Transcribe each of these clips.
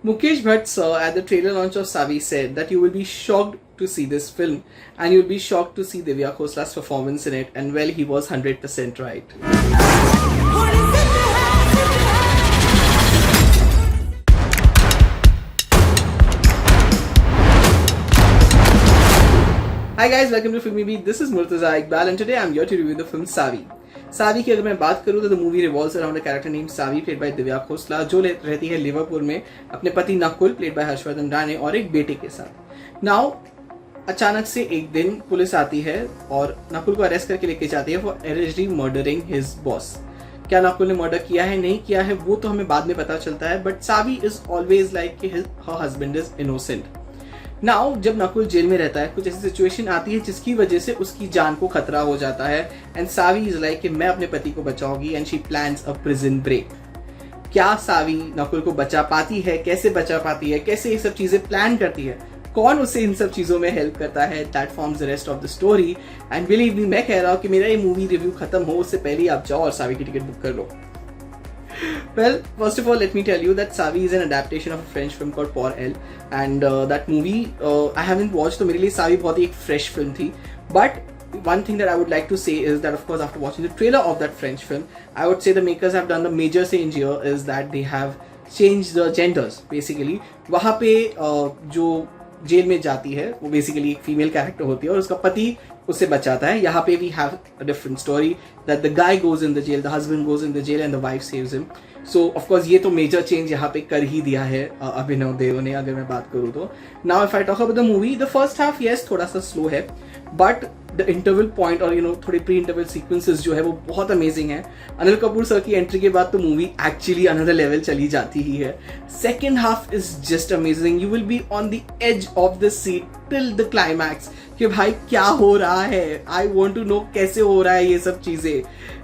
Mukesh Bhatt sir at the trailer launch of Savi said that you will be shocked to see this film and you'll be shocked to see Divya Khosla's performance in it, and well, he was 100% right. Hi guys, welcome to Filmy Beat. This is Murtaza Iqbal and today I'm here to review the film Savi. सावी की अगर मैं बात करूँ तो the movie revolves around a character name Savi played by Divya Khosla, जो रहती है Liverpool में अपने पति नकुल प्लेड बाय हर्षवर्धन राणे और एक बेटे के साथ। नाउ अचानक से एक दिन पुलिस आती है और नकुल को अरेस्ट करके लेके जाती है for allegedly murdering his boss. क्या नकुल ने मर्डर किया है नहीं किया है वो तो हमें बाद में पता चलता है, but Savi is always like her husband is innocent. Now जब नकुल जेल में रहता है कुछ ऐसी सिचुएशन आती है जिसकी वजह से उसकी जान को खतरा हो जाता है एंड सावी इज लाइक कि मैं अपने पति को बचाऊंगी and she plans a prison break. क्या सावी नकुल को बचा पाती है, कैसे बचा पाती है, कैसे ये सब चीजें प्लान करती है, कौन उसे इन सब चीजों में हेल्प करता है, that forms the rest of the story. And believe me, मैं कह रहा हूँ कि मेरा ये मूवी रिव्यू खत्म हो उससे पहले ही आप जाओ और सावी की टिकट बुक कर लो। Well, first of all, let me tell you that Savi is an adaptation of a French film called Pour Elle, and that movie I haven't watched, तो मेरे लिए Savi बहुत ही एक fresh film थी. But one thing that I would like to say is that, of course, after watching the trailer of that French film, I would say the makers have done the major change here is that they have changed the genders. Basically, वहाँ पे जो jail में जाती है वो basically एक female character होती है और उसका पति उससे बचाता है। यहाँ पे we have a different story that the guy goes in the jail, the husband goes in the jail and the wife saves him. So of course ये तो मेजर चेंज यहाँ पे कर ही दिया है अभिनव देव ने, अगर मैं बात करूँ तो। Now if I talk about the movie, the first half yes थोड़ा सा स्लो है, बट द इंटरवल पॉइंट और थोड़े प्री इंटरवल सीक्वेंसेस जो है वो बहुत अमेजिंग है। अनिल कपूर सर की एंट्री के बाद तो मूवी एक्चुअली अनदर लेवल चली जाती ही है। Second half is just amazing, you will be on the edge of the seat till the climax कि भाई क्या हो रहा है, आई वॉन्ट टू नो कैसे हो रहा है ये सब चीजें।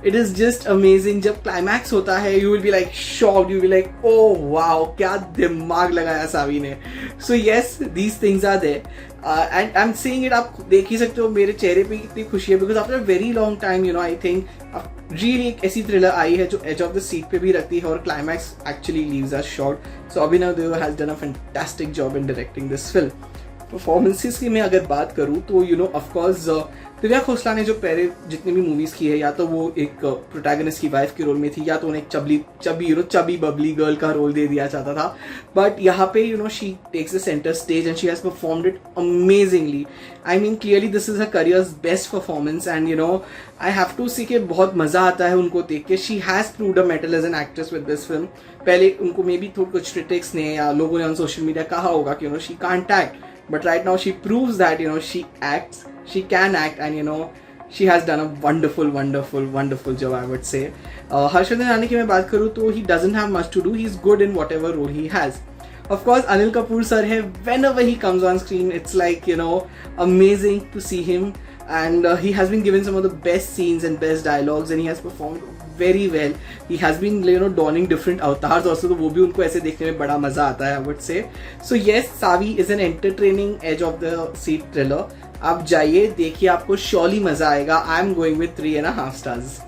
It is just amazing. जब क्लाइमैक्स होता है you will be like shocked, you will like oh wow क्या दिमाग लगाया सावी ने। So yes, these things are there and I am seeing it. आप देख ही सकते हो मेरे चेहरे पे कितनी खुशी है, because after a very long time I think really एक ऐसी थ्रिलर आई है जो एज ऑफ द सीट पे भी रखती है और climax actually leaves us short. So Abhinav Dev has done a fantastic job in directing this film. Performances की मैं अगर बात करूँ तो ऑफकोर्स दिव्या खोसला ने जो पहले जितनी भी मूवीज की है, या तो वो एक प्रोटैगनिस्ट की वाइफ के रोल में थी या तो उन्हें एक चबी बबली गर्ल का रोल दे दिया जाता था, बट यहाँ पे she takes the center stage and she has performed it amazingly. I mean clearly this is her career's best performance and I have to see के बहुत मजा आता है उनको देख के। She has proved a mettle as an actress with this film. पहले उनको मे बी थोड़ा कुछ क्रिटिक्स ने या लोगों ने ऑन सोशल मीडिया कहा होगा कि she can't act, but right now she proves that she acts, she can act, and she has done a wonderful job, I would say. Harshvardhan Rane की मैं बात करूँ तो he doesn't have much to do, he's good in whatever role he has. Of course Anil Kapoor sir है, whenever he comes on screen it's like amazing to see him, and he has been given some of the best scenes and best dialogues and he has performed very well. He has been donning different avatars also, तो वो भी उनको ऐसे देखने में बड़ा मजा आता है, I would say. So yes, Savi is an entertaining edge of the seat thriller. आप जाइए देखिए, आपको surely मजा आएगा. I am going with 3.5 stars.